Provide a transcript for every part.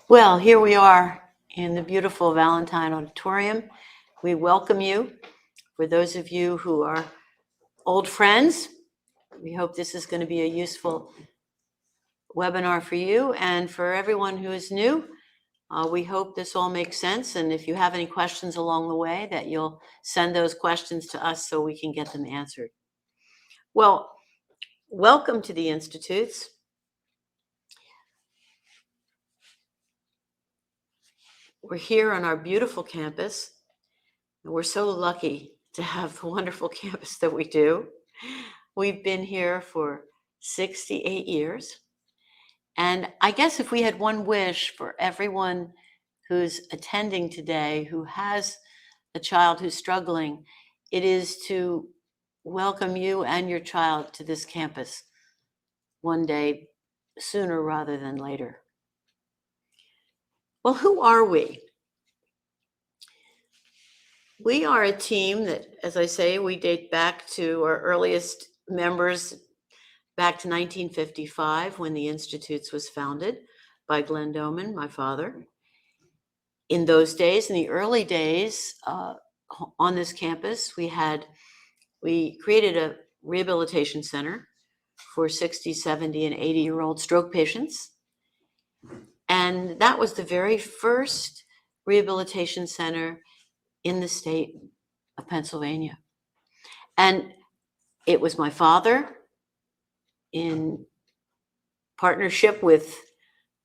Well, here we are in the beautiful Valentine Auditorium. We welcome you. For those of you who are old friends, we hope this is going to be a useful webinar for you. And for everyone who is new, we hope this all makes sense. And if you have any questions along the way, that you'll send those questions to us so we can get them answered. Well, welcome to the Institutes. We're here on our beautiful campus. And we're so lucky to have the wonderful campus that we do. We've been here for 68 years. And I guess if we had one wish for everyone who's attending today who has a child who's struggling, it is to welcome you and your child to this campus one day sooner rather than later. Well, who are we? We are a team that, as I say, we date back to our earliest members back to 1955 when the Institutes was founded by Glenn Doman, my father. In those days, in the early days on this campus, we created a rehabilitation center for 60, 70, and 80-year-old stroke patients. And that was the very first rehabilitation center in the state of Pennsylvania. And it was my father, in partnership with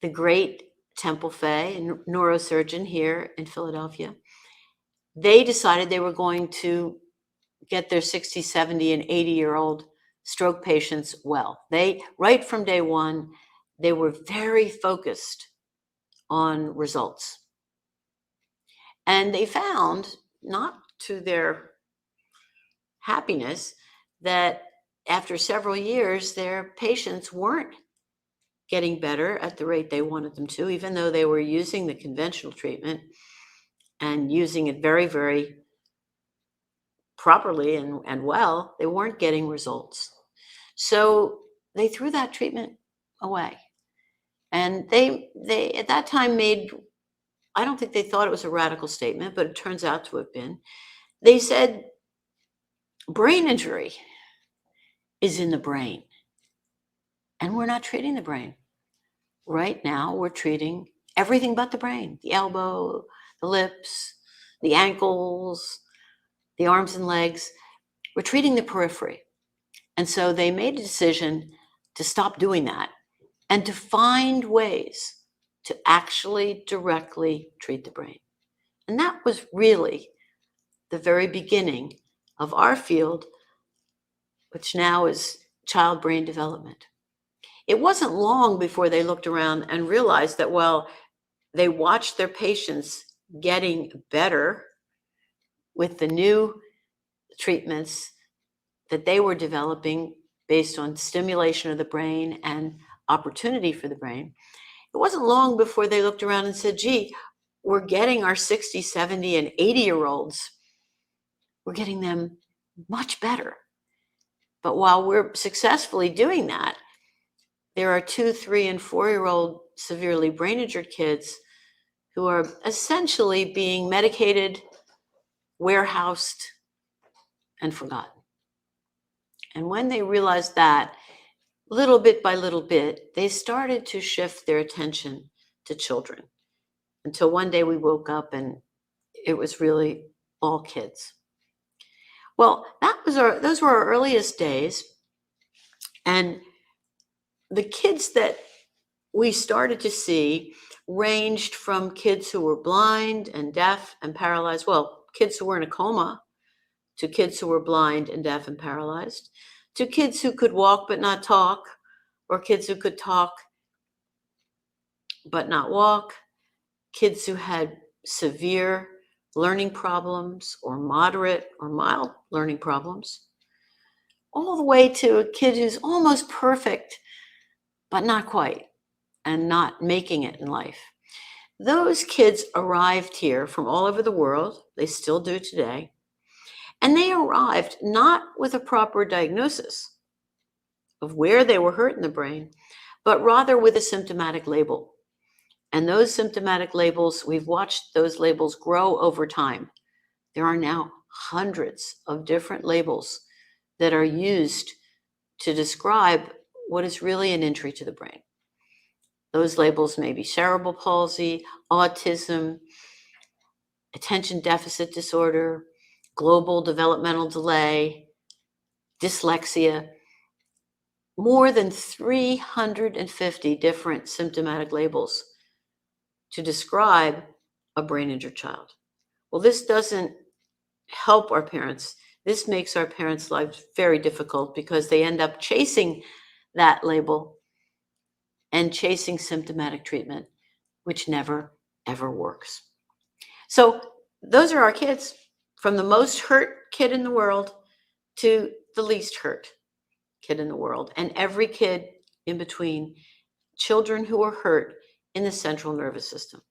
the great Temple Fay, a neurosurgeon here in Philadelphia. They decided they were going to get their 60, 70, and 80-year-old stroke patients well. Right from day one, they were very focused on results. And they found, not to their happiness, that after several years, their patients weren't getting better at the rate they wanted them to, even though they were using the conventional treatment and using it very, very properly and well, they weren't getting results. So they threw that treatment away. And they at that time I don't think they thought it was a radical statement, but it turns out to have been. They said, brain injury is in the brain. And we're not treating the brain. Right now, we're treating everything but the brain: the elbow, the lips, the ankles, the arms and legs. We're treating the periphery. And so they made a decision to stop doing that and to find ways to actually directly treat the brain. And that was really the very beginning of our field, which now is child brain development. It wasn't long before they looked around and realized that, well, they watched their patients getting better with the new treatments that they were developing based on stimulation of the brain and opportunity for the brain. It wasn't long before they looked around and said, gee, we're getting our 60, 70, and 80-year-olds, we're getting them much better. But while we're successfully doing that, there are 2, 3, and 4-year-old severely brain injured kids who are essentially being medicated, warehoused, and forgotten. And when they realized that, little bit by little bit, they started to shift their attention to children, until one day we woke up and it was really all kids. Well, those were our earliest days. And the kids that we started to see ranged from kids who were blind and deaf and paralyzed, well, kids who were in a coma, to kids who were blind and deaf and paralyzed, to kids who could walk but not talk, or kids who could talk but not walk, kids who had severe learning problems or moderate or mild learning problems, all the way to a kid who's almost perfect but not quite, and not making it in life. Those kids arrived here from all over the world. They still do today. And they arrived not with a proper diagnosis of where they were hurt in the brain, but rather with a symptomatic label. And those symptomatic labels, we've watched those labels grow over time. There are now hundreds of different labels that are used to describe what is really an injury to the brain. Those labels may be cerebral palsy, autism, attention deficit disorder, global developmental delay, dyslexia. More than 350 different symptomatic labels to describe a brain injured child. Well, this doesn't help our parents. This makes our parents' lives very difficult because they end up chasing that label and chasing symptomatic treatment, which never, ever works. So those are our kids, from the most hurt kid in the world to the least hurt kid in the world, and every kid in between, children who are hurt in the central nervous system.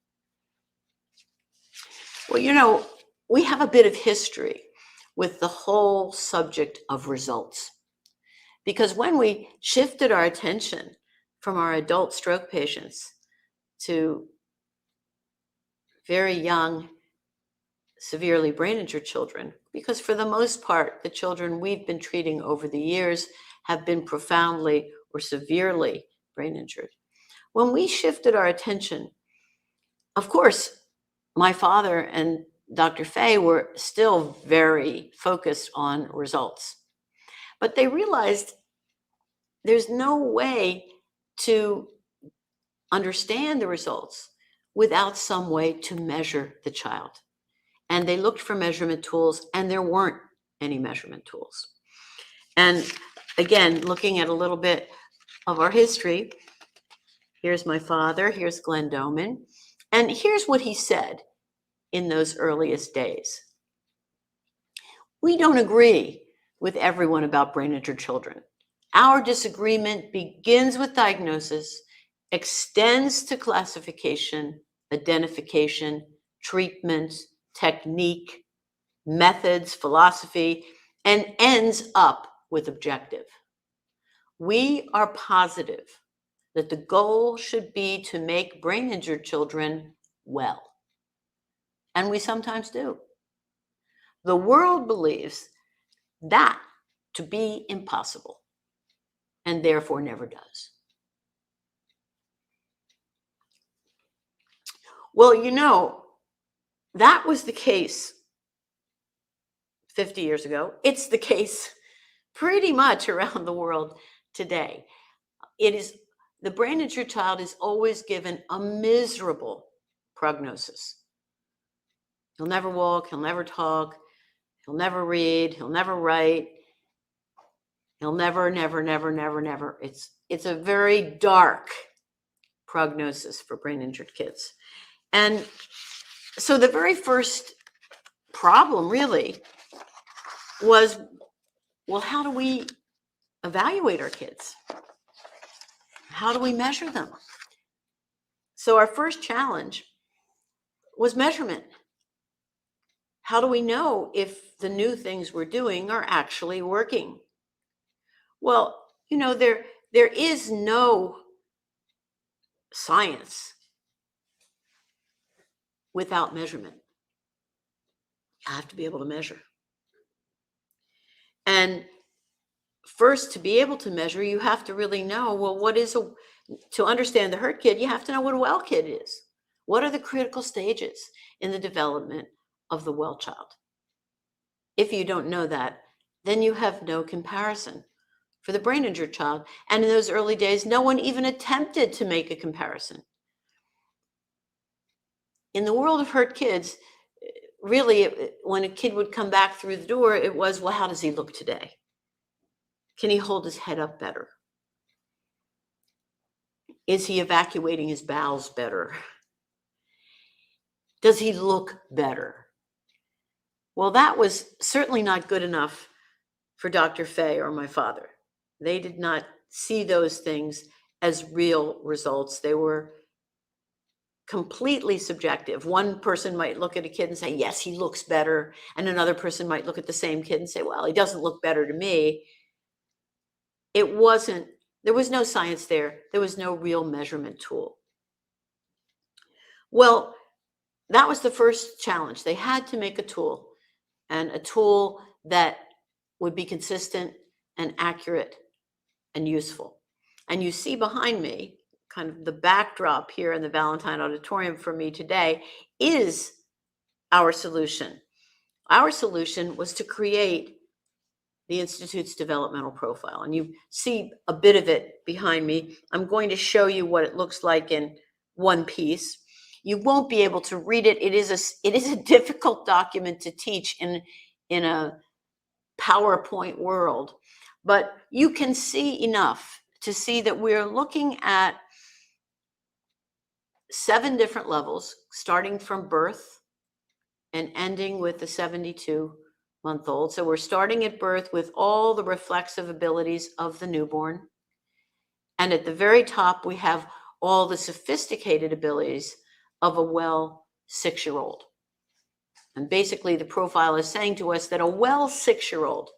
Well, we have a bit of history with the whole subject of results. Because when we shifted our attention from our adult stroke patients to very young, severely brain injured children, because for the most part, the children we've been treating over the years have been profoundly or severely brain injured. When we shifted our attention, of course, my father and Dr. Fay were still very focused on results, but they realized there's no way to understand the results without some way to measure the child. And they looked for measurement tools, and there weren't any measurement tools. And again, looking at a little bit of our history, here's my father, here's Glenn Doman, and here's what he said in those earliest days. We don't agree with everyone about brain injured children. Our disagreement begins with diagnosis, extends to classification, identification, treatment, technique, methods, philosophy, and ends up with objective. We are positive that the goal should be to make brain injured children well. And we sometimes do. The world believes that to be impossible, and therefore never does. Well, that was the case 50 years ago. It's the case pretty much around the world today. The brain injured child is always given a miserable prognosis. He'll never walk, he'll never talk, he'll never read, he'll never write, he'll never. It's a very dark prognosis for brain injured kids. And so the very first problem really was, well, how do we evaluate our kids? How do we measure them? So our first challenge was measurement. How do we know if the new things we're doing are actually working? Well, there is no science without measurement. You have to be able to measure. And first, to be able to measure, you have to really know, well, to understand the hurt kid, you have to know what a well kid is. What are the critical stages in the development of the well child? If you don't know that, then you have no comparison for the brain injured child. And in those early days, no one even attempted to make a comparison. In the world of hurt kids, really, when a kid would come back through the door, it was, well, how does he look today? Can he hold his head up better? Is he evacuating his bowels better? Does he look better? Well, that was certainly not good enough for Dr. Fay or my father. They did not see those things as real results. They were completely subjective. One person might look at a kid and say, yes, he looks better. And another person might look at the same kid and say, well, he doesn't look better to me. There was no science there. There was no real measurement tool. Well, that was the first challenge. They had to make a tool, and a tool that would be consistent and accurate and useful. And you see behind me, kind of the backdrop here in the Valentine Auditorium for me today is our solution. Our solution was to create the Institute's developmental profile. And you see a bit of it behind me. I'm going to show you what it looks like in one piece. You won't be able to read it. It is a difficult document to teach in a PowerPoint world, but you can see enough to see that we're looking at 7 different levels, starting from birth and ending with the 72-month-old. So we're starting at birth with all the reflexive abilities of the newborn. And at the very top, we have all the sophisticated abilities of a well 6-year-old. And basically, the profile is saying to us that a well 6-year-old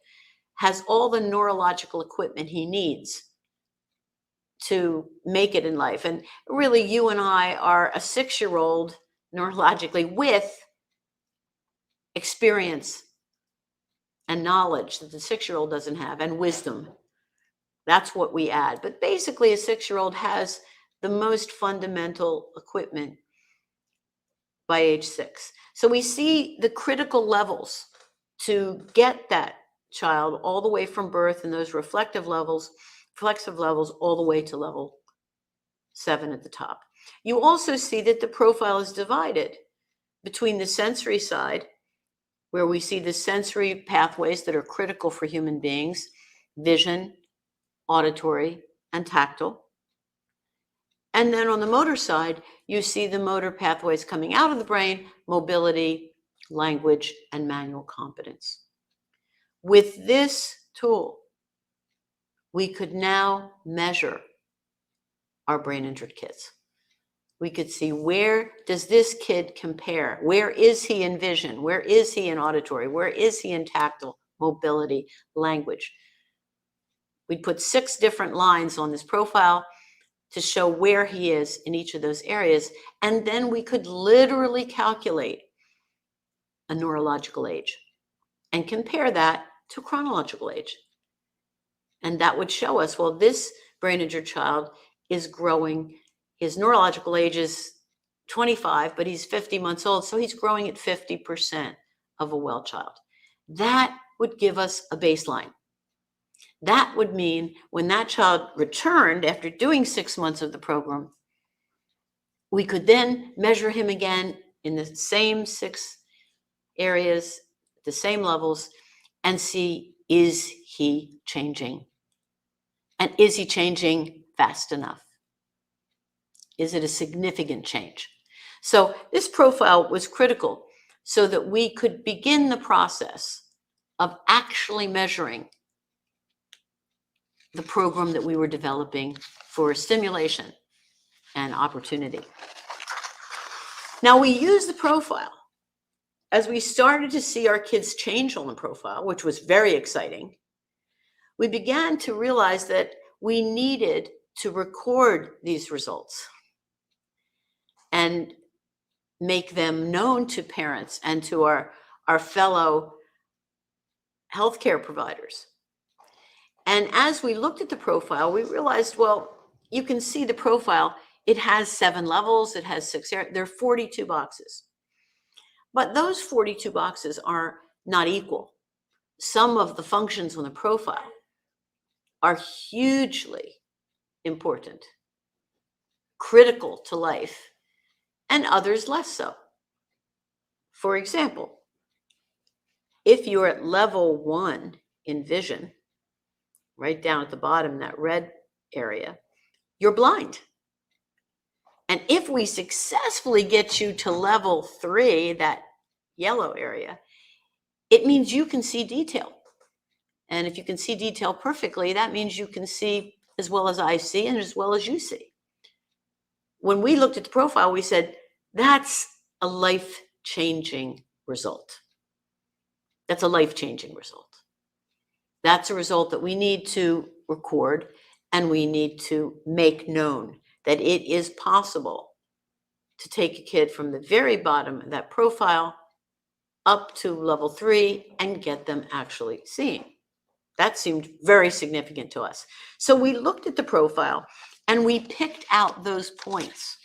has all the neurological equipment he needs to make it in life. And really, you and I are a 6-year-old neurologically with experience and knowledge that the 6-year-old doesn't have, and wisdom. That's what we add. But basically, a 6-year-old has the most fundamental equipment by age 6. So we see the critical levels to get that child all the way from birth and those reflexive levels all the way to level 7 at the top. You also see that the profile is divided between the sensory side, where we see the sensory pathways that are critical for human beings: vision, auditory, and tactile. And then on the motor side, you see the motor pathways coming out of the brain: mobility, language, and manual competence. With this tool, we could now measure our brain injured kids. We could see, where does this kid compare? Where is he in vision? Where is he in auditory? Where is he in tactile, mobility, language? We'd put 6 different lines on this profile to show where he is in each of those areas. And then we could literally calculate a neurological age and compare that to chronological age. And that would show us, well, this brain injured child is growing. His neurological age is 25, but he's 50 months old. So he's growing at 50% of a well child. That would give us a baseline. That would mean when that child returned after doing 6 months of the program, we could then measure him again in the same 6 areas, the same levels, and see, is he changing? And is he changing fast enough? Is it a significant change? So this profile was critical so that we could begin the process of actually measuring the program that we were developing for stimulation and opportunity. Now, we used the profile as we started to see our kids change on the profile, which was very exciting. We began to realize that we needed to record these results and make them known to parents and to our fellow healthcare providers. And as we looked at the profile, we realized, well, you can see the profile. It has 7 levels. It has 6 areas. There are 42 boxes. But those 42 boxes are not equal. Some of the functions on the profile are hugely important, critical to life, and others less so. For example, if you're at level 1 in vision, right down at the bottom, that red area, you're blind. And if we successfully get you to level 3, that yellow area, it means you can see detail. And if you can see detail perfectly, that means you can see as well as I see and as well as you see. When we looked at the profile, we said, that's a life-changing result. That's a life-changing result. That's a result that we need to record and we need to make known that it is possible to take a kid from the very bottom of that profile up to level 3 and get them actually seeing. That seemed very significant to us. So we looked at the profile and we picked out those points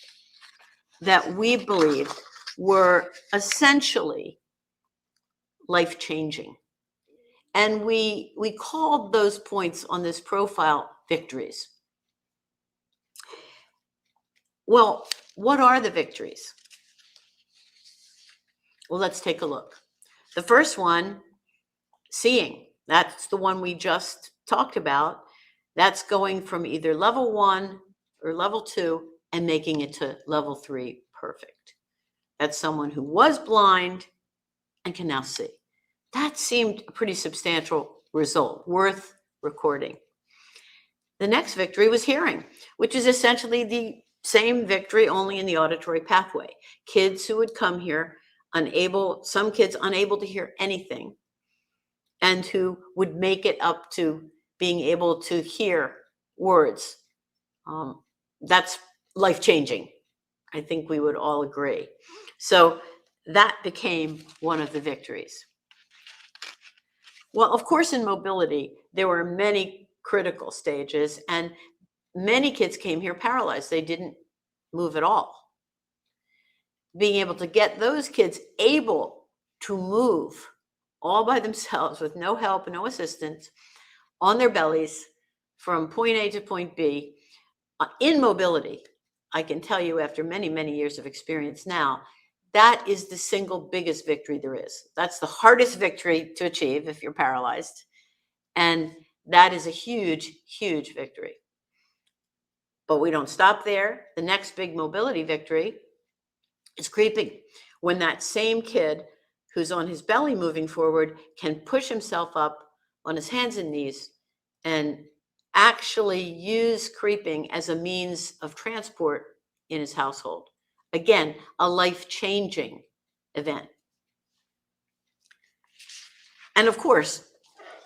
that we believed were essentially life-changing. And we called those points on this profile victories. Well, what are the victories? Well, let's take a look. The first one, seeing. That's the one we just talked about. That's going from either level 1 or level 2 and making it to level 3 perfect. That's someone who was blind and can now see. That seemed a pretty substantial result, worth recording. The next victory was hearing, which is essentially the same victory, only in the auditory pathway. Kids who would come here some kids unable to hear anything, and who would make it up to being able to hear words. That's life-changing. I think we would all agree. So that became one of the victories. Well, of course, in mobility, there were many critical stages, and many kids came here paralyzed. They didn't move at all. Being able to get those kids able to move all by themselves with no help and no assistance on their bellies from point A to point B in mobility, I can tell you after many, many years of experience now, that is the single biggest victory there is. That's the hardest victory to achieve if you're paralyzed. And that is a huge, huge victory. But we don't stop there. The next big mobility victory is creeping. When that same kid who's on his belly moving forward can push himself up on his hands and knees and actually use creeping as a means of transport in his household. Again, a life-changing event. And of course,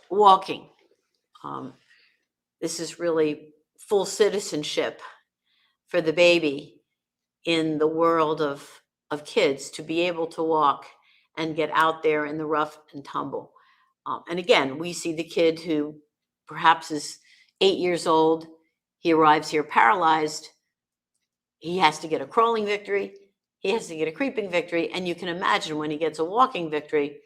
walking. This is really full citizenship for the baby in the world of kids, to be able to walk and get out there in the rough and tumble. And again, we see the kid who perhaps is 8 years old. He arrives here paralyzed. He has to get a crawling victory. He has to get a creeping victory. And you can imagine when he gets a walking victory,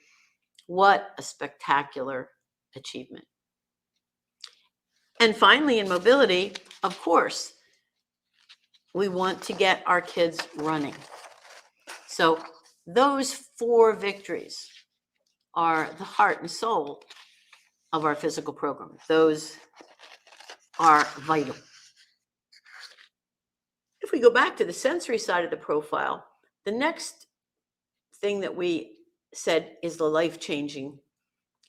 what a spectacular achievement. And finally, in mobility, of course, we want to get our kids running. So those 4 victories are the heart and soul of our physical program. Those are vital. If we go back to the sensory side of the profile, the next thing that we said is the life-changing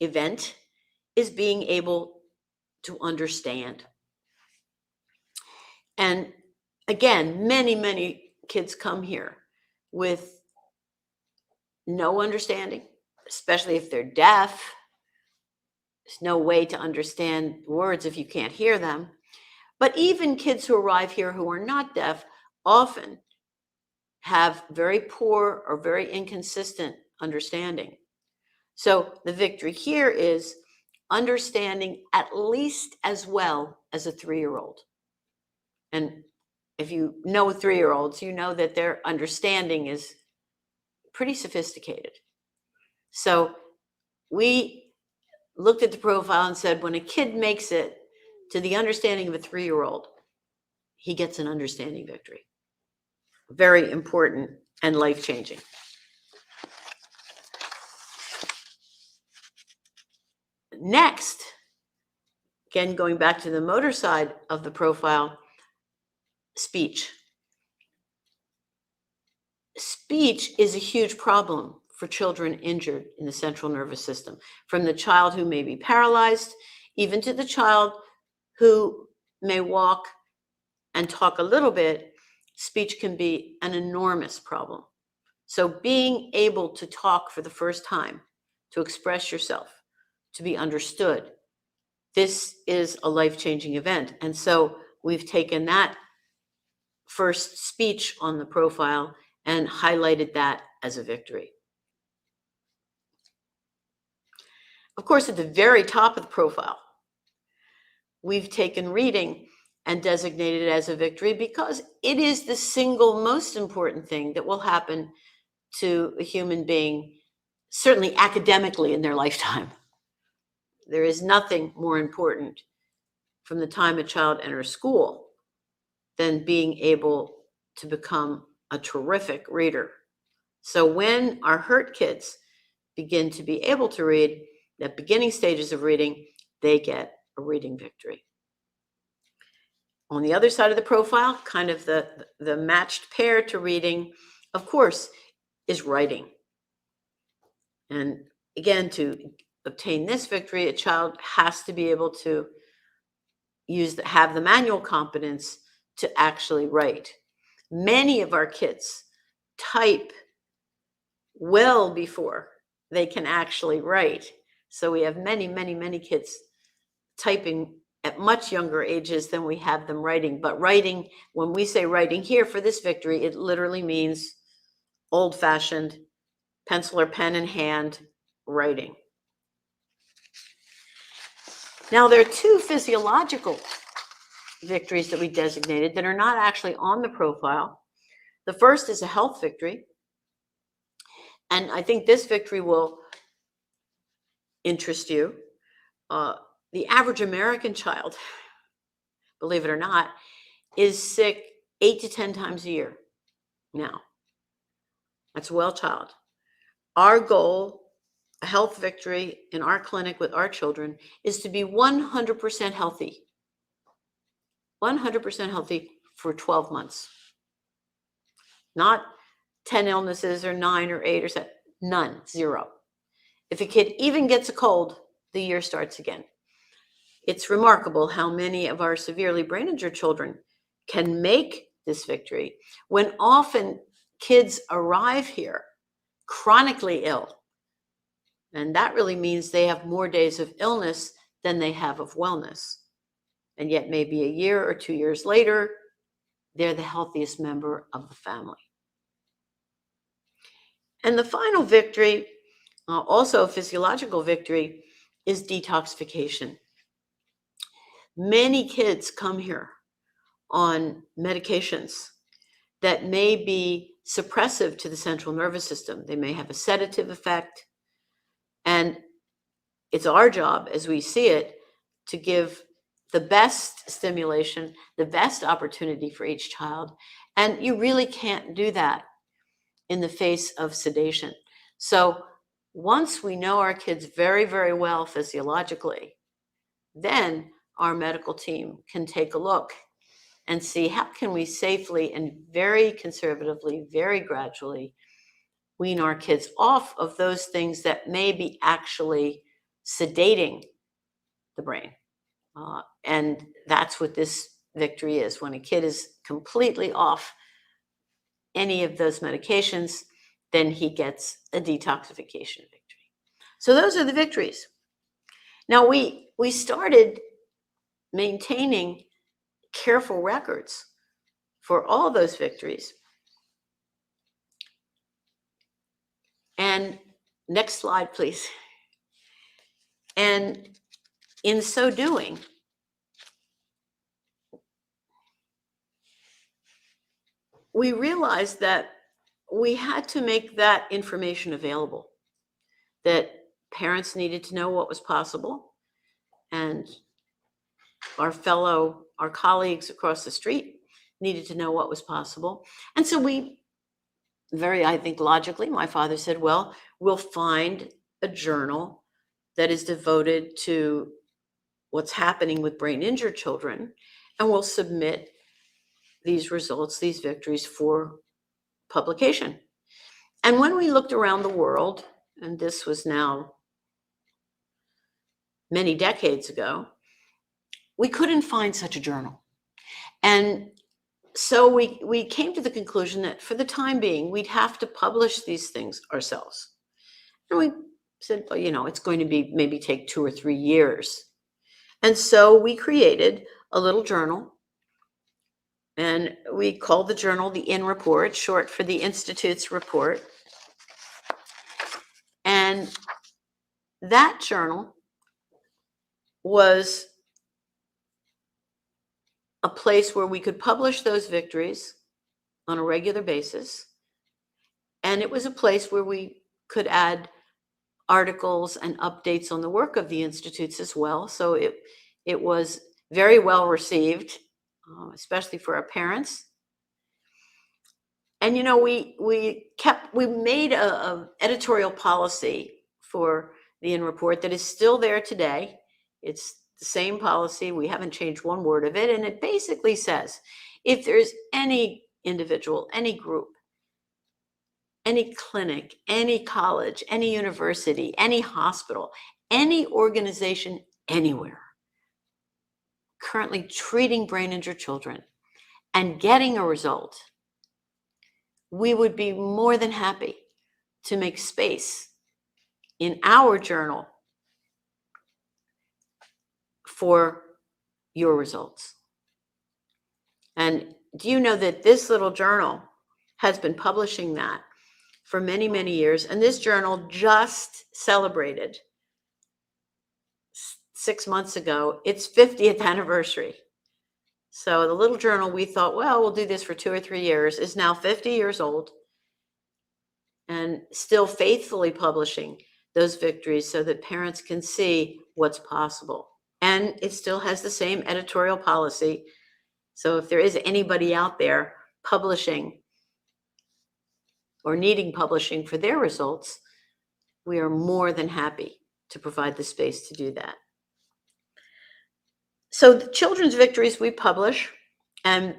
event is being able to understand. And again, many, many kids come here with no understanding, especially if they're deaf. There's no way to understand words if you can't hear them. But even kids who arrive here who are not deaf often have very poor or very inconsistent understanding. So the victory here is understanding at least as well as a 3-year-old. And if you know 3-year-olds, you know that their understanding is pretty sophisticated. So we looked at the profile and said, when a kid makes it to the understanding of a 3-year-old, he gets an understanding victory. Very important and life-changing. Next, again, going back to the motor side of the profile, speech. Speech is a huge problem for children injured in the central nervous system, from the child who may be paralyzed, even to the child who may walk and talk a little bit. Speech can be an enormous problem. So being able to talk for the first time, to express yourself, to be understood, this is a life-changing event. And so we've taken that first speech on the profile and highlighted that as a victory. Of course, at the very top of the profile, we've taken reading and designated it as a victory because it is the single most important thing that will happen to a human being, certainly academically in their lifetime. There is nothing more important from the time a child enters school than being able to become a terrific reader. So when our hurt kids begin to be able to read, the beginning stages of reading, they get a reading victory. On the other side of the profile, kind of the matched pair to reading, of course, is writing. And again, to obtain this victory, a child has to be able to have the manual competence to actually write. Many of our kids type well before they can actually write. So we have many, many, many kids typing at much younger ages than we have them writing. But writing, when we say writing here for this victory, it literally means old-fashioned pencil or pen in hand writing. Now, there are two physiological victories that we designated that are not actually on the profile. The first is a health victory. And I think this victory will interest you. The average American child, believe it or not, is sick 8 to 10 times a year now. That's a well child. Our goal, a health victory in our clinic with our children, is to be 100% healthy. 100% healthy for 12 months. Not 10 illnesses or 9 or 8 or 7. None. Zero. If a kid even gets a cold, the year starts again. It's remarkable how many of our severely brain injured children can make this victory when often kids arrive here chronically ill. And that really means they have more days of illness than they have of wellness. And yet maybe a year or 2 years later, they're the healthiest member of the family. And the final victory, also a physiological victory, is detoxification. Many kids come here on medications that may be suppressive to the central nervous system. They may have a sedative effect. And it's our job, as we see it, to give the best stimulation, the best opportunity for each child. And you really can't do that in the face of sedation. So once we know our kids very, very well physiologically, then our medical team can take a look and see how can we safely and very conservatively, very gradually wean our kids off of those things that may be actually sedating the brain. And that's what this victory is. When a kid is completely off any of those medications, then he gets a detoxification victory. So those are the victories. Now we started maintaining careful records for all those victories. And next slide, please. And in so doing, we realized that we had to make that information available, that parents needed to know what was possible, and our colleagues across the street needed to know what was possible. And so we I think logically, my father said, well, we'll find a journal that is devoted to what's happening with brain injured children, and we'll submit these results, these victories, for publication. And when we looked around the world, and this was now many decades ago, we couldn't find such a journal. And so we came to the conclusion that for the time being, we'd have to publish these things ourselves. And we said, well, it's going to maybe take 2 or 3 years. And so we created a little journal. And we called the journal the IN Report, short for the Institute's report. And that journal was a place where we could publish those victories on a regular basis. And it was a place where we could add articles and updates on the work of the institutes as well. So it was very well received, especially for our parents. And we made a editorial policy for the IN Report that is still there today. It's the same policy. We haven't changed one word of it. And it basically says, if there's any individual, any group, any clinic, any college, any university, any hospital, any organization, anywhere currently treating brain injured children and getting a result, we would be more than happy to make space in our journal for your results. And do you know that this little journal has been publishing that for many, many years? And this journal just celebrated 6 months ago its 50th anniversary. So the little journal, we thought, well, we'll do this for 2 or 3 years, is now 50 years old and still faithfully publishing those victories so that parents can see what's possible. And it still has the same editorial policy. So if there is anybody out there publishing or needing publishing for their results, we are more than happy to provide the space to do that. So the children's victories we publish, and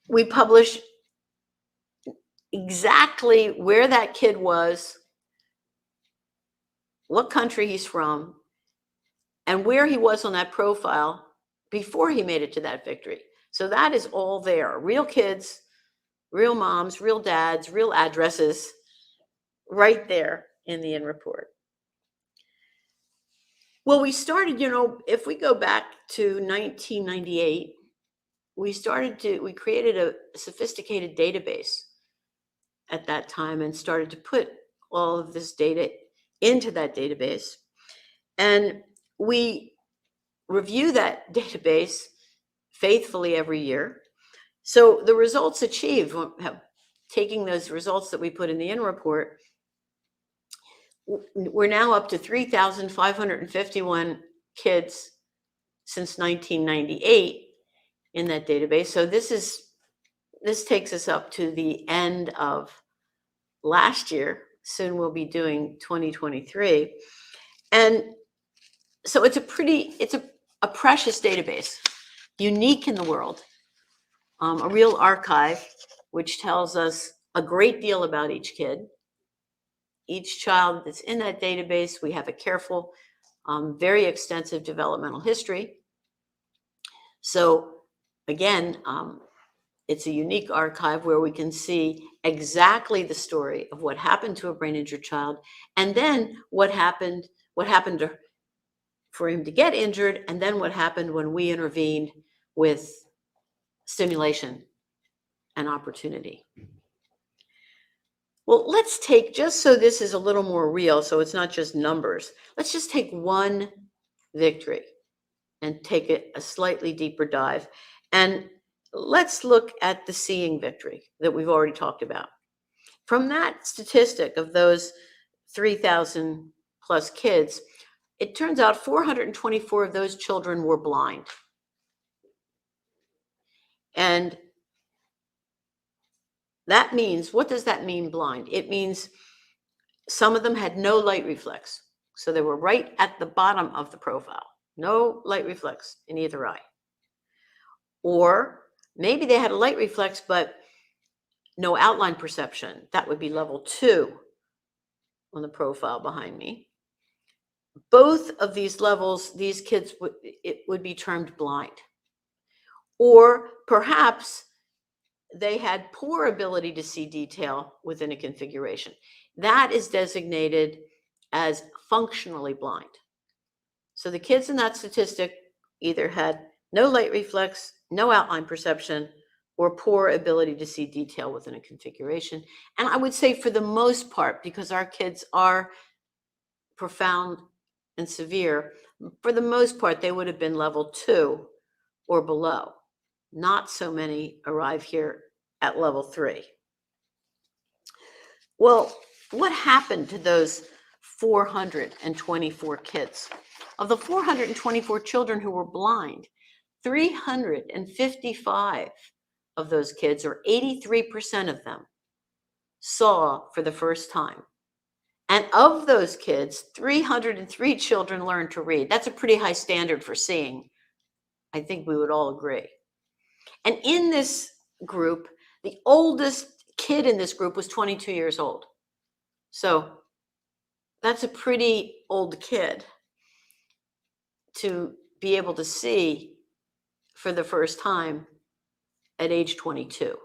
we publish exactly where that kid was, what country he's from, and where he was on that profile before he made it to that victory. So that is all there. Real kids, real moms, real dads, real addresses, right there in the IN Report. Well, we started, if we go back to 1998, we created a sophisticated database at that time and started to put all of this data into that database. And we review that database faithfully every year. So the results achieved, taking those results that we put in the IN Report, we're now up to 3,551 kids since 1998 in that database. So this takes us up to the end of last year. Soon we'll be doing 2023. And so it's a precious database, unique in the world, a real archive, which tells us a great deal about each kid. Each child that's in that database, we have a careful, very extensive developmental history. So again, it's a unique archive where we can see exactly the story of what happened to a brain injured child, and then what happened for him to get injured, and then what happened when we intervened with stimulation and opportunity. Well, let's take, just so this is a little more real, so it's not just numbers, let's just take one victory and take a slightly deeper dive. And let's look at the seeing victory that we've already talked about. From that statistic of those 3,000 plus kids, it turns out 424 of those children were blind. And that means, what does that mean, blind? It means some of them had no light reflex. So they were right at the bottom of the profile, no light reflex in either eye. Or maybe they had a light reflex, but no outline perception. That would be level 2 on the profile behind me. Both of these levels, these kids would be termed blind. Or perhaps they had poor ability to see detail within a configuration. That is designated as functionally blind. So the kids in that statistic either had no light reflex, no outline perception, or poor ability to see detail within a configuration. And I would say for the most part, because our kids are profound and severe, for the most part, they would have been level 2 or below. Not so many arrive here at level 3. Well, what happened to those 424 kids? Of the 424 children who were blind, 355 of those kids, or 83% of them, saw for the first time. And of those kids, 303 children learned to read. That's a pretty high standard for seeing. I think we would all agree. And in this group, the oldest kid in this group was 22 years old. So that's a pretty old kid to be able to see for the first time at age 22.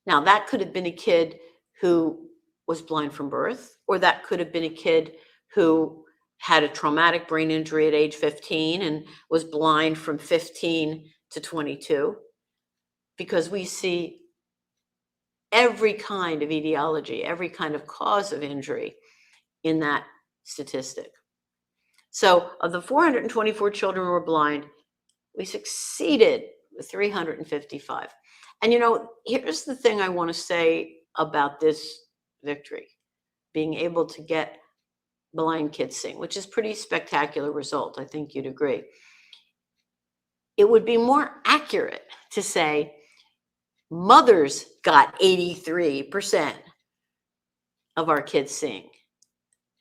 Now, that could have been a kid who was blind from birth, or that could have been a kid who had a traumatic brain injury at age 15 and was blind from 15 to 22, because we see every kind of etiology, every kind of cause of injury in that statistic. So of the 424 children who were blind, we succeeded with 355. And here's the thing I want to say about this victory, being able to get blind kids seeing, which is pretty spectacular result. I think you'd agree. It would be more accurate to say mothers got 83% of our kids seeing.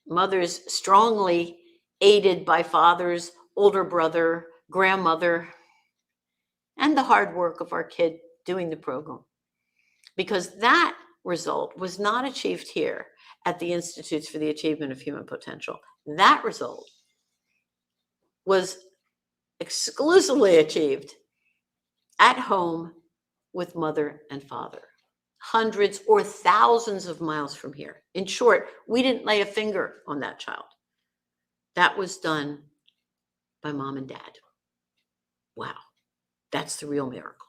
Mothers strongly aided by fathers, older brother, grandmother, and the hard work of our kid doing the program. Because that result was not achieved here at the Institutes for the Achievement of Human Potential. That result was exclusively achieved at home with mother and father, hundreds or thousands of miles from here. In short, we didn't lay a finger on that child. That was done by mom and dad. Wow, that's the real miracle.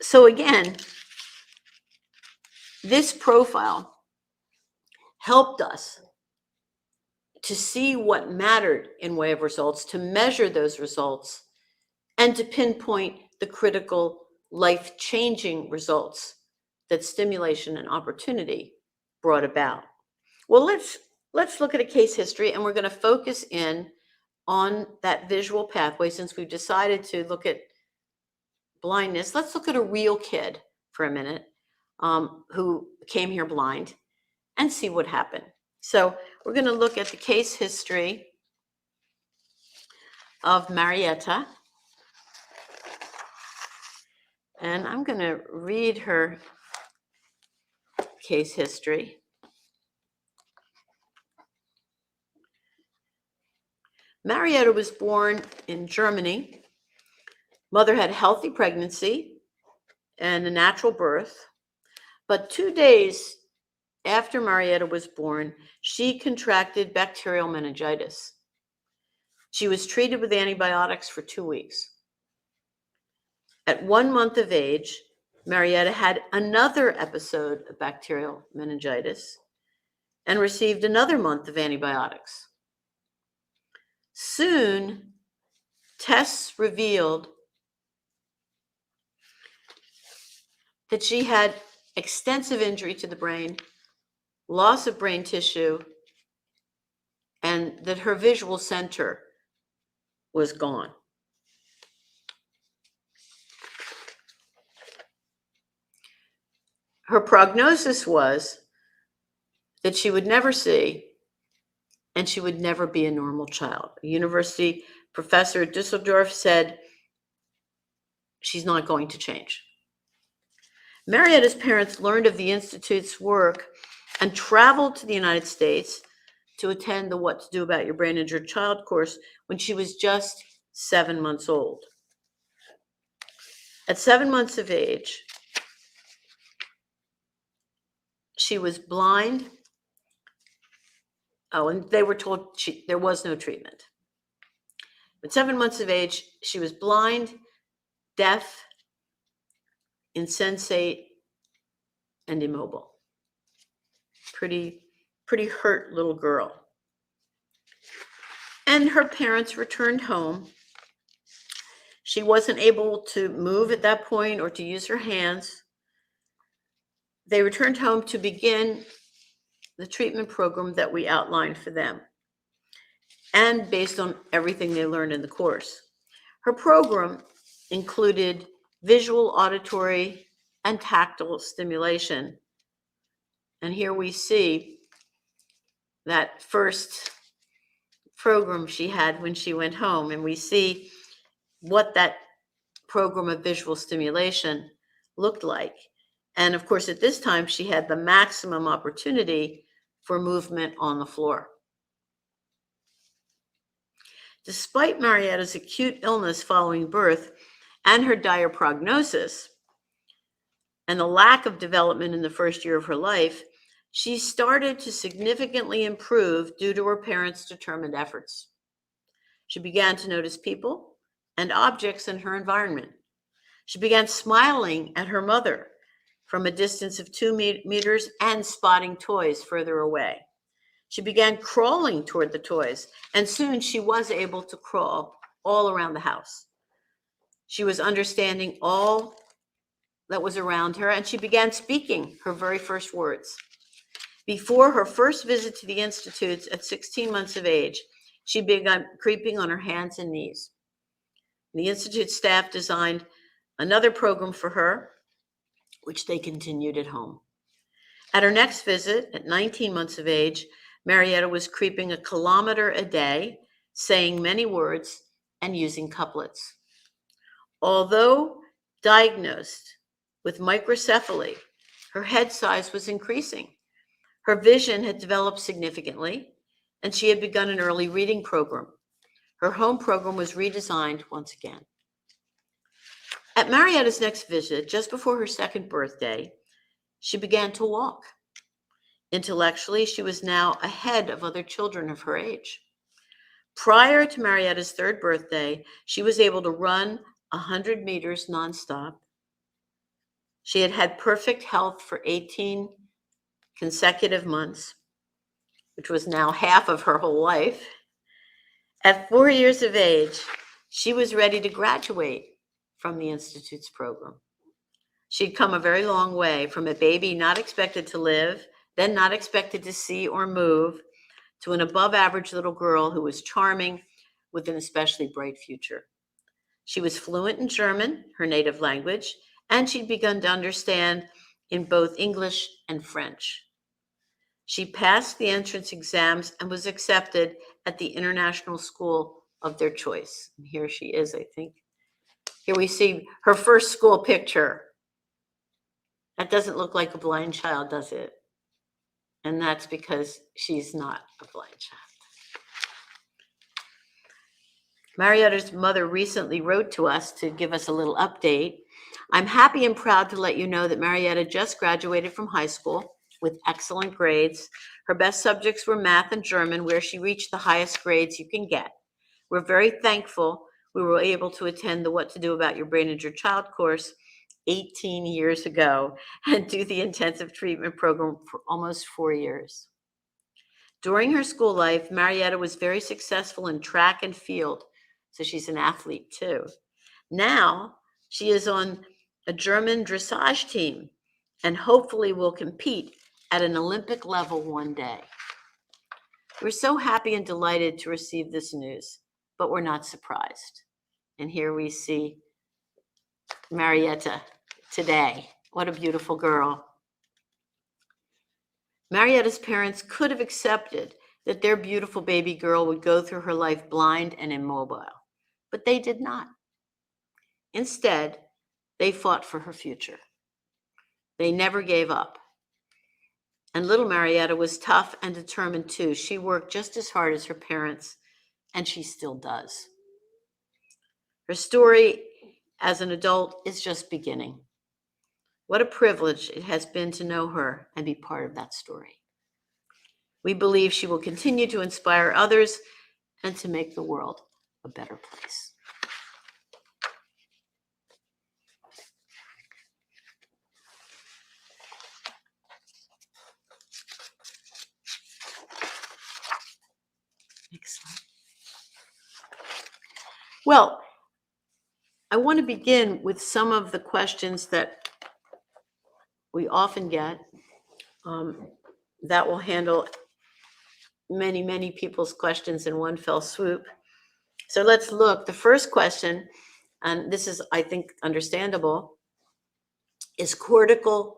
So again, this profile helped us to see what mattered in way of results, to measure those results, and to pinpoint the critical life-changing results that stimulation and opportunity brought about. Well, let's look at a case history, and we're going to focus in on that visual pathway. Since we've decided to look at blindness, let's look at a real kid for a minute who came here blind and see what happened. So we're going to look at the case history of Marietta. And I'm going to read her case history. Marietta was born in Germany. Mother had a healthy pregnancy and a natural birth. But 2 days after Marietta was born, she contracted bacterial meningitis. She was treated with antibiotics for 2 weeks. At 1 month of age, Marietta had another episode of bacterial meningitis and received another month of antibiotics. Soon, tests revealed that she had extensive injury to the brain, loss of brain tissue, and that her visual center was gone. Her prognosis was that she would never see and she would never be a normal child. A university professor at Dusseldorf said, she's not going to change. Marietta's parents learned of the Institute's work and traveled to the United States to attend the What to Do About Your Brain Injured Child course when she was just 7 months old. At 7 months of age, she was blind Oh, and they were told there was no treatment. At 7 months of age, she was blind, deaf, insensate, and immobile. Pretty hurt little girl. And her parents returned home. She wasn't able to move at that point or to use her hands. They returned home to begin the treatment program that we outlined for them, and based on everything they learned in the course. Her program included visual, auditory, and tactile stimulation. And here we see that first program she had when she went home, and we see what that program of visual stimulation looked like. And of course, at this time, she had the maximum opportunity for movement on the floor. Despite Marietta's acute illness following birth and her dire prognosis, and the lack of development in the first year of her life, she started to significantly improve due to her parents' determined efforts. She began to notice people and objects in her environment. She began smiling at her mother from a distance of 2 meters and spotting toys further away. She began crawling toward the toys, and soon she was able to crawl all around the house. She was understanding all that was around her, and she began speaking her very first words. Before her first visit to the institutes at 16 months of age, she began creeping on her hands and knees. The institute staff designed another program for her, which they continued at home. At her next visit, at 19 months of age, Marietta was creeping 1 kilometer a day, saying many words, and using couplets. Although diagnosed with microcephaly, her head size was increasing. Her vision had developed significantly, and she had begun an early reading program. Her home program was redesigned once again. At Marietta's next visit, just before her second birthday, she began to walk. Intellectually, she was now ahead of other children of her age. Prior to Marietta's third birthday, she was able to run 100 meters nonstop. She had had perfect health for 18 consecutive months, which was now half of her whole life. At 4 years of age, she was ready to graduate from the Institute's program. She'd come a very long way from a baby not expected to live, then not expected to see or move, to an above average little girl who was charming with an especially bright future. She was fluent in German, her native language, and she'd begun to understand in both English and French. She passed the entrance exams and was accepted at the international school of their choice. And here she is, I think. Here we see her first school picture. That doesn't look like a blind child, does it? And that's because she's not a blind child. Marietta's mother recently wrote to us to give us a little update. I'm happy and proud to let you know that Marietta just graduated from high school with excellent grades. Her best subjects were math and German, where she reached the highest grades you can get. We're very thankful we were able to attend the What to Do About Your Brain and Your Child course 18 years ago and do the intensive treatment program for almost 4 years. During her school life, Marietta was very successful in track and field, so she's an athlete too. Now she is on a German dressage team and hopefully will compete at an Olympic level one day. We're so happy and delighted to receive this news, but we're not surprised. And here we see Marietta today. What a beautiful girl. Marietta's parents could have accepted that their beautiful baby girl would go through her life blind and immobile, but they did not. Instead, they fought for her future. They never gave up. And little Marietta was tough and determined too. She worked just as hard as her parents, and she still does. Her story as an adult is just beginning. What a privilege it has been to know her and be part of that story. We believe she will continue to inspire others and to make the world a better place. Next slide. Well, I want to begin with some of the questions that we often get that will handle many, many people's questions in one fell swoop. So let's look. The first question, and this is, I think, understandable, is cortical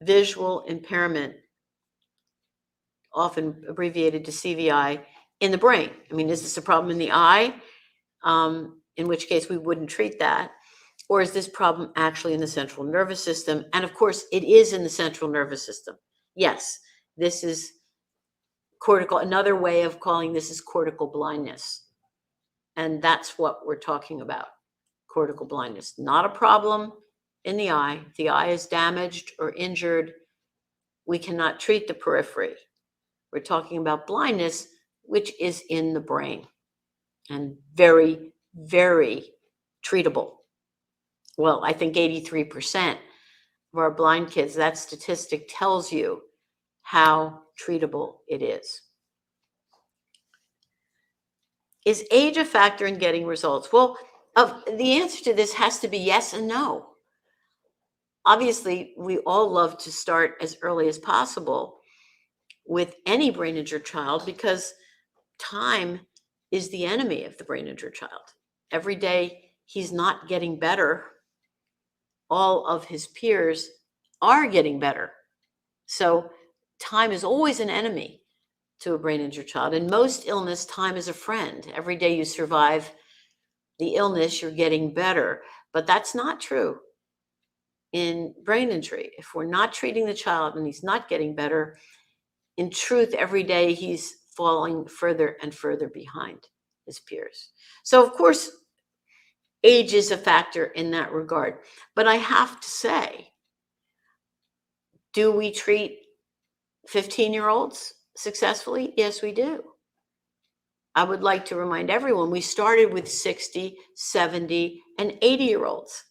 visual impairment, often abbreviated to CVI, in the brain? I mean, is this a problem in the eye? In which case we wouldn't treat that. Or is this problem actually in the central nervous system? And of course, it is in the central nervous system. Yes, this is cortical. Another way of calling this is cortical blindness. And that's what we're talking about, cortical blindness. Not a problem in the eye. If the eye is damaged or injured, we cannot treat the periphery. We're talking about blindness, which is in the brain and very, very treatable. Well, I think 83% of our blind kids, that statistic tells you how treatable it is. Is age a factor in getting results? Well, the answer to this has to be yes and no. Obviously, we all love to start as early as possible with any brain injured child because time is the enemy of the brain injured child. Every day he's not getting better, all of his peers are getting better. So time is always an enemy to a brain injured child. In most illness, time is a friend. Every day you survive the illness, you're getting better. But that's not true in brain injury. If we're not treating the child and he's not getting better, in truth, every day he's falling further and further behind his peers. So, of course, age is a factor in that regard. But I have to say, do we treat 15-year-olds successfully? Yes, we do. I would like to remind everyone, we started with 60, 70, and 80-year-olds.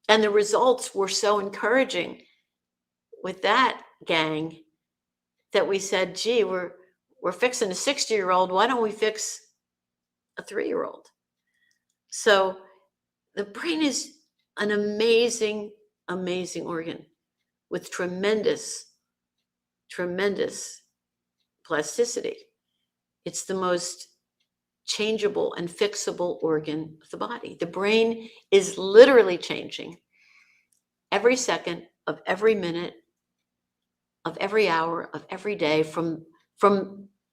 And the results were so encouraging with that gang that we said, gee, we're fixing a 60-year-old. Why don't we fix a 3-year-old? So the brain is an amazing, amazing organ with tremendous, tremendous plasticity. It's the most changeable and fixable organ of the body. The brain is literally changing every second of every minute of every hour of every day from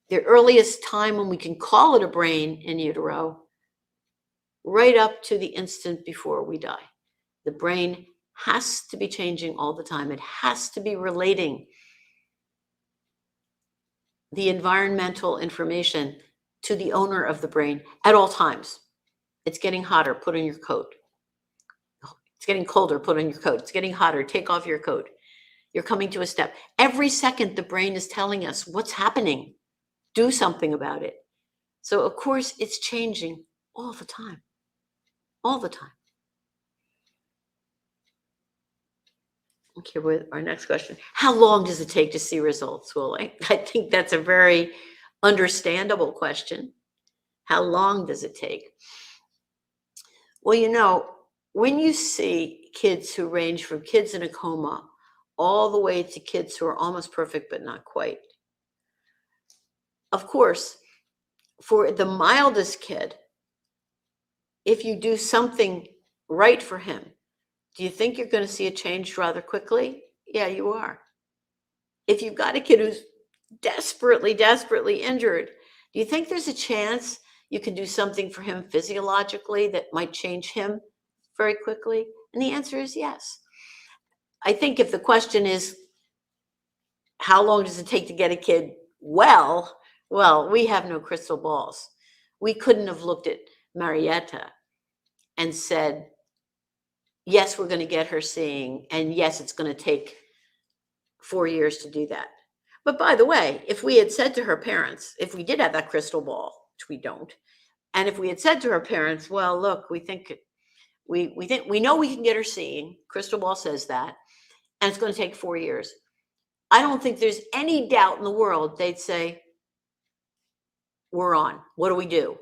the earliest time when we can call it a brain in utero right up to the instant before we die. The brain has to be changing all the time. It has to be relating the environmental information to the owner of the brain at all times. It's getting hotter, put on your coat. It's getting colder, put on your coat. It's getting hotter, take off your coat. You're coming to a step. Every second, the brain is telling us what's happening. Do something about it. So, of course, it's changing all the time. All the time. Okay, with our next question. How long does it take to see results? Well, I think that's a very understandable question. How long does it take? Well, you know, when you see kids who range from kids in a coma all the way to kids who are almost perfect but not quite. Of course, for the mildest kid, if you do something right for him, do you think you're going to see a change rather quickly? Yeah, you are. If you've got a kid who's desperately, desperately injured, do you think there's a chance you can do something for him physiologically that might change him very quickly? And the answer is yes. I think if the question is, how long does it take to get a kid well, we have no crystal balls. We couldn't have looked at Marietta and said, yes, we're going to get her seeing, and yes, it's going to take 4 years to do that. But by the way, if we had said to her parents, if we did have that crystal ball, which we don't, and if we had said to her parents, well, look, we know we can get her seeing, crystal ball says that, and it's going to take 4 years. I don't think there's any doubt in the world they'd say, we're on. What do we do?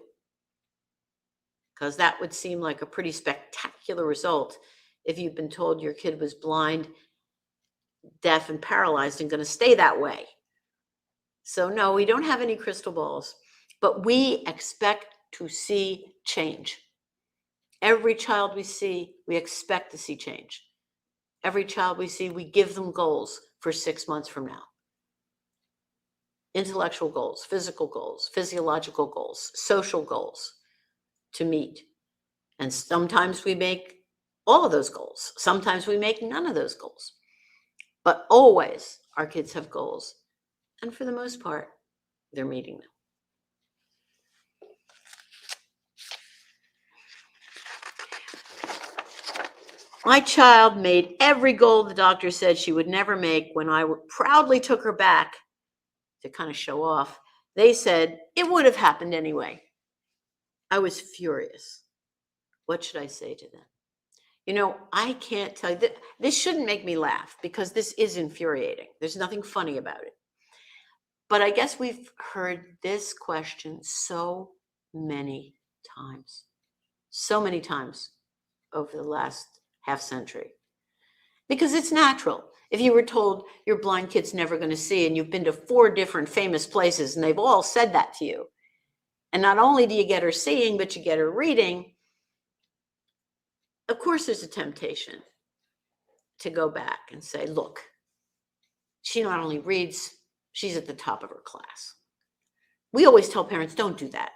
Because that would seem like a pretty spectacular result if you've been told your kid was blind, deaf, and paralyzed and going to stay that way. So no, we don't have any crystal balls, but we expect to see change. Every child we see, we expect to see change. Every child we see, we give them goals for 6 months from now. Intellectual goals, physical goals, physiological goals, social goals to meet. And sometimes we make all of those goals. Sometimes we make none of those goals. But always our kids have goals. And for the most part, they're meeting them. My child made every goal the doctor said she would never make. When I proudly took her back to kind of show off, they said it would have happened anyway. I was furious. What should I say to them? You know, I can't tell you that this shouldn't make me laugh because this is infuriating. There's nothing funny about it. But I guess we've heard this question so many times over the last half century. Because it's natural. If you were told your blind kid's never going to see and you've been to 4 different famous places and they've all said that to you, and not only do you get her seeing, but you get her reading, of course there's a temptation to go back and say, look, she not only reads, she's at the top of her class. We always tell parents, don't do that.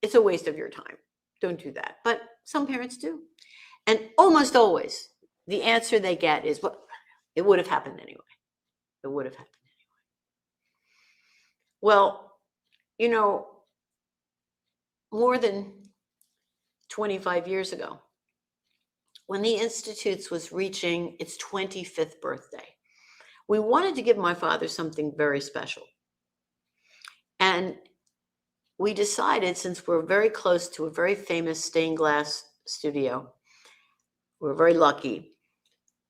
It's a waste of your time. Don't do that. But some parents do. And almost always, the answer they get is, well, it would have happened anyway. It would have happened anyway. Well, you know, more than 25 years ago, when the Institutes was reaching its 25th birthday, we wanted to give my father something very special. And we decided, since we're very close to a very famous stained glass studio, we're very lucky,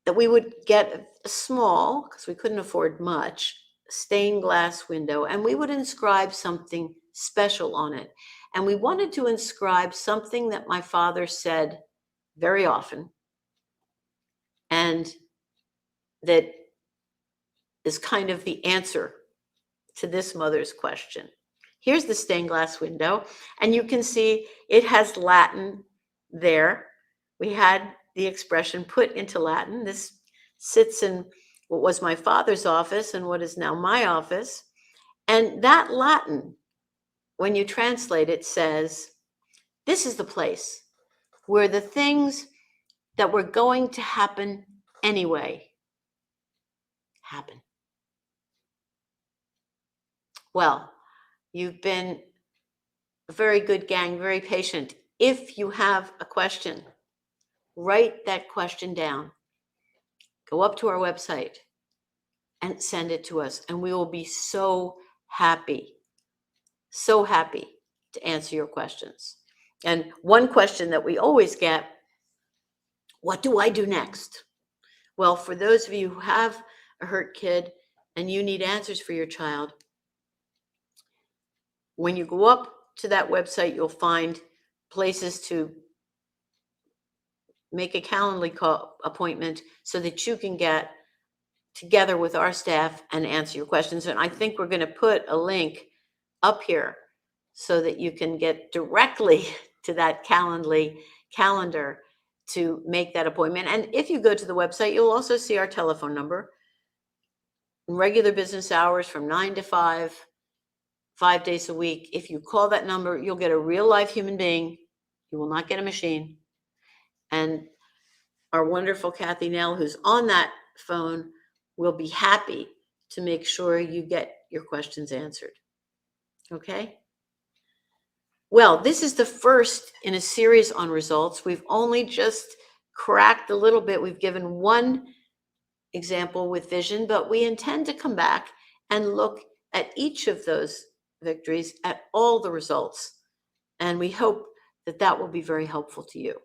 that we would get a small, because we couldn't afford much, stained glass window, and we would inscribe something special on it. And we wanted to inscribe something that my father said very often, and that is kind of the answer to this mother's question. Here's the stained glass window, and you can see it has Latin there. We had the expression put into Latin. This sits in what was my father's office and what is now my office. And that Latin, when you translate it, says, this is the place where the things that were going to happen anyway happen. Well, you've been a very good gang, very patient. If you have a question, write that question down. Go up to our website and send it to us. And we will be so happy to answer your questions. And one question that we always get, what do I do next? Well, for those of you who have a hurt kid and you need answers for your child, when you go up to that website, you'll find places to make a Calendly appointment so that you can get together with our staff and answer your questions. And I think we're going to put a link up here so that you can get directly to that Calendly calendar to make that appointment. And if you go to the website, you'll also see our telephone number. Regular business hours from 9 to 5, 5 days a week. If you call that number, you'll get a real life human being. You will not get a machine. And our wonderful Kathy Nell, who's on that phone, will be happy to make sure you get your questions answered. Okay? Well, this is the first in a series on results. We've only just cracked a little bit. We've given one example with vision, but we intend to come back and look at each of those victories, at all the results. And we hope that that will be very helpful to you.